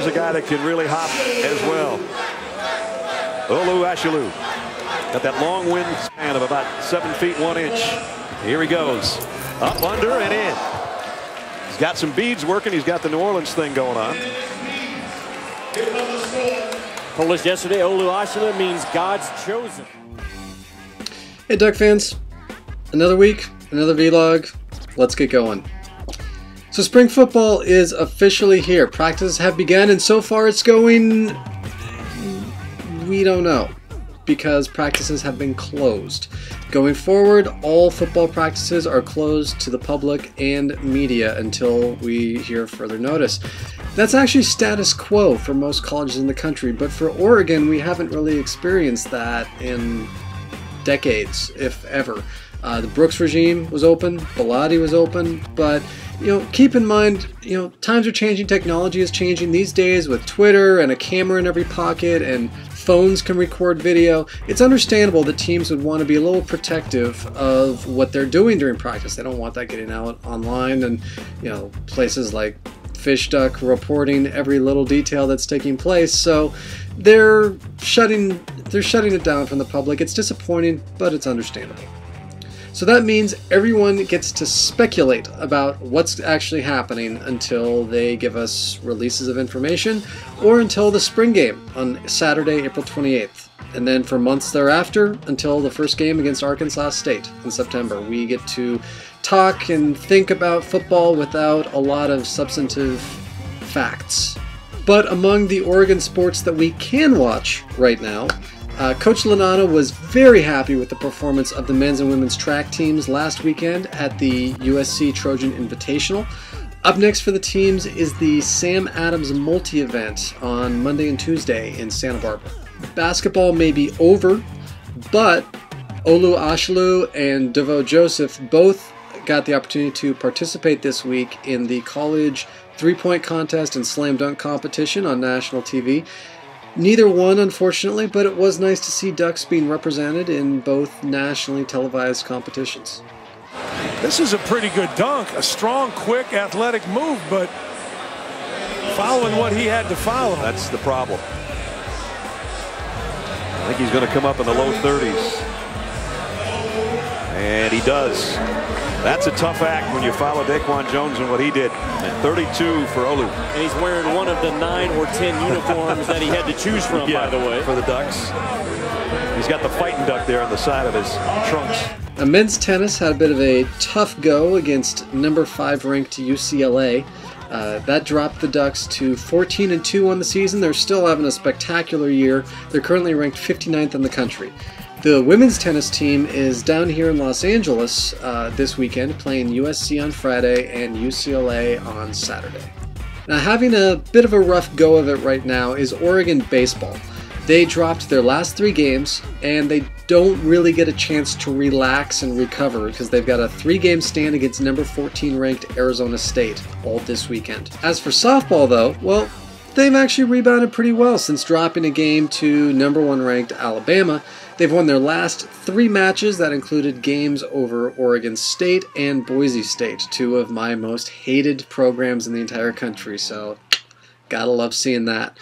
a guy that can really hop as well. Olu Ashalu got that long wingspan of about 7 feet 1 inch. Here he goes. Up, under, and in. He's got some beads working. He's got the New Orleans thing going on. Told us yesterday, Olu Ashalu means God's chosen. Hey, Duck fans. Another week, another vlog. Let's get going. So spring football is officially here. Practices have begun, and so far it's going... we don't know, because practices have been closed. Going forward, all football practices are closed to the public and media until we hear further notice. That's actually status quo for most colleges in the country, but for Oregon, we haven't really experienced that in decades, if ever. The Brooks regime was open, Bellotti was open, but keep in mind, times are changing, technology is changing these days with Twitter and a camera in every pocket and phones can record video. It's understandable that teams would want to be a little protective of what they're doing during practice. They don't want that getting out online, and places like FishDuck reporting every little detail that's taking place. So they're shutting it down from the public. It's disappointing, but it's understandable. So that means everyone gets to speculate about what's actually happening until they give us releases of information or until the spring game on Saturday, April 28th. And then for months thereafter until the first game against Arkansas State in September. We get to talk and think about football without a lot of substantive facts. But among the Oregon sports that we can watch right now, Coach Lanata was very happy with the performance of the men's and women's track teams last weekend at the USC Trojan Invitational. Up next for the teams is the Sam Adams multi-event on Monday and Tuesday in Santa Barbara. Basketball may be over, but Olu Ashalu and Devo Joseph both got the opportunity to participate this week in the college three-point contest and slam dunk competition on national TV. Neither won, unfortunately, but it was nice to see Ducks being represented in both nationally televised competitions. This is a pretty good dunk, a strong, quick, athletic move, but following what he had to follow. That's the problem. I think he's going to come up in the low 30s. And he does. That's a tough act when you follow Daquan Jones and what he did. And 32 for Olu. And he's wearing one of the 9 or 10 uniforms that he had to choose from, by the way. For the Ducks. He's got the fighting duck there on the side of his trunks. Men's tennis had a bit of a tough go against number 5 ranked UCLA. That dropped the Ducks to 14-2 on the season. They're still having a spectacular year. They're currently ranked 59th in the country. The women's tennis team is down here in Los Angeles this weekend, playing USC on Friday and UCLA on Saturday. Now, having a bit of a rough go of it right now is Oregon baseball. They dropped their last 3 games, and they don't really get a chance to relax and recover because they've got a 3-game stand against number 14 ranked Arizona State all this weekend. As for softball, though, well, they've actually rebounded pretty well since dropping a game to number 1 ranked Alabama. They've won their last 3 matches that included games over Oregon State and Boise State, 2 of my most hated programs in the entire country, so gotta love seeing that.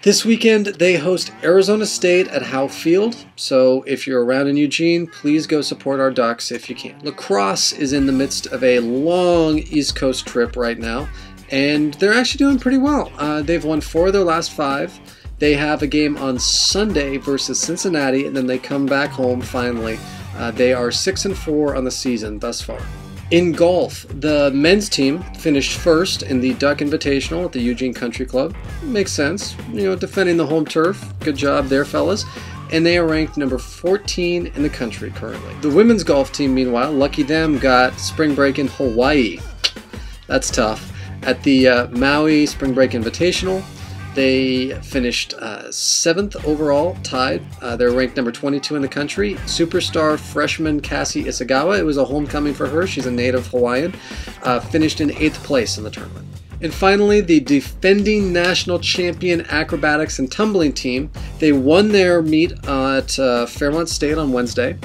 This weekend, they host Arizona State at Howe Field, so if you're around in Eugene, please go support our Ducks if you can. Lacrosse is in the midst of a long East Coast trip right now, and they're actually doing pretty well. They've won 4 of their last 5. They have a game on Sunday versus Cincinnati, and then they come back home finally. They are 6-4 on the season thus far. In golf, the men's team finished first in the Duck Invitational at the Eugene Country Club. Makes sense, defending the home turf. Good job there, fellas. And they are ranked number 14 in the country currently. The women's golf team, meanwhile, lucky them, got spring break in Hawaii. That's tough. At the Maui Spring Break Invitational, they finished 7th overall, tied. They're ranked number 22 in the country. Superstar freshman Cassie Isagawa, it was a homecoming for her. She's a native Hawaiian. Finished in 8th place in the tournament. And finally, the defending national champion acrobatics and tumbling team. They won their meet at Fairmont State on Wednesday,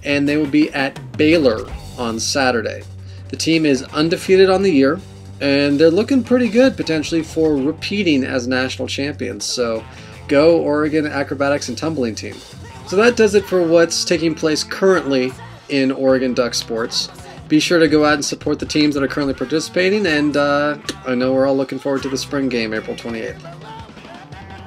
and they will be at Baylor on Saturday. The team is undefeated on the year. and they're looking pretty good potentially for repeating as national champions. So go Oregon acrobatics and tumbling team. So that does it for what's taking place currently in Oregon Duck sports. Be sure to go out and support the teams that are currently participating, and I know we're all looking forward to the spring game, April 28th.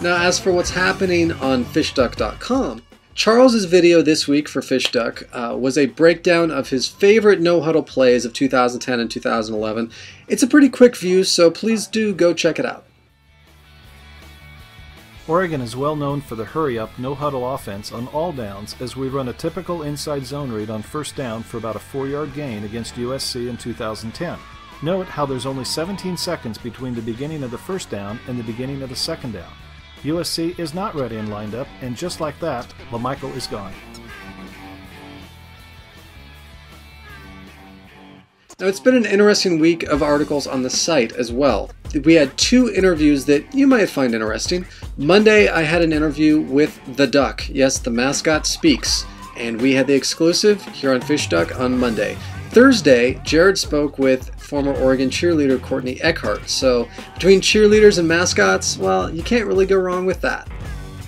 Now, as for what's happening on FishDuck.com, Charles's video this week for FishDuck was a breakdown of his favorite no-huddle plays of 2010 and 2011. It's a pretty quick view, so please do go check it out. Oregon is well known for the hurry-up, no-huddle offense on all downs as we run a typical inside zone read on first down for about a 4-yard gain against USC in 2010. Note how there's only 17 seconds between the beginning of the first down and the beginning of the second down. USC is not ready and lined up, and just like that, LaMichael is gone. Now, it's been an interesting week of articles on the site as well. We had 2 interviews that you might find interesting. Monday, I had an interview with the Duck. Yes, the mascot speaks. And we had the exclusive here on FishDuck on Monday. Thursday, Jared spoke with former Oregon cheerleader Courtney Eckhart. So between cheerleaders and mascots, well, you can't really go wrong with that.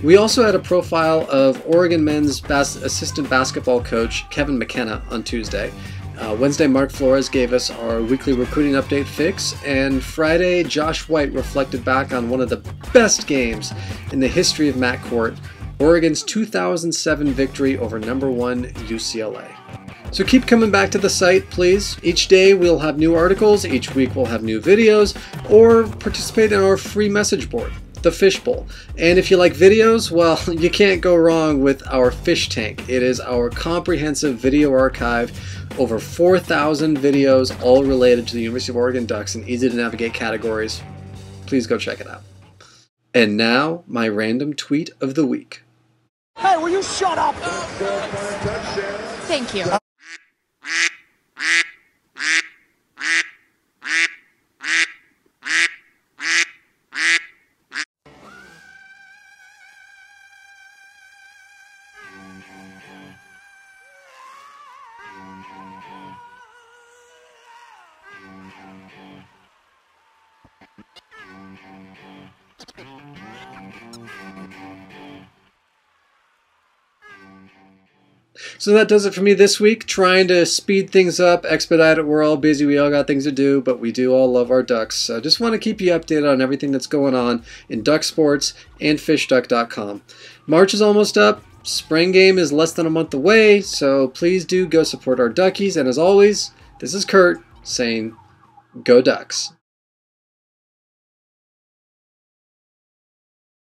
We also had a profile of Oregon men's assistant basketball coach Kevin McKenna on Tuesday. Wednesday, Mark Flores gave us our weekly recruiting update fix, and Friday, Josh White reflected back on one of the best games in the history of Matt Court, Oregon's 2007 victory over #1 UCLA. So keep coming back to the site, please. Each day we'll have new articles, each week we'll have new videos, or participate in our free message board, the Fishbowl. And if you like videos, well, you can't go wrong with our Fish Tank. It is our comprehensive video archive, over 4,000 videos, all related to the University of Oregon Ducks in easy to navigate categories. Please go check it out. And now, my random tweet of the week. Hey, will you shut up? Thank you. So that does it for me this week, trying to speed things up, expedite it. We're all busy, we all got things to do, but we do all love our ducks. So just want to keep you updated on everything that's going on in duck sports and FishDuck.com. March is almost up, spring game is less than a month away, so please do go support our duckies. And as always, this is Kurt saying, go Ducks.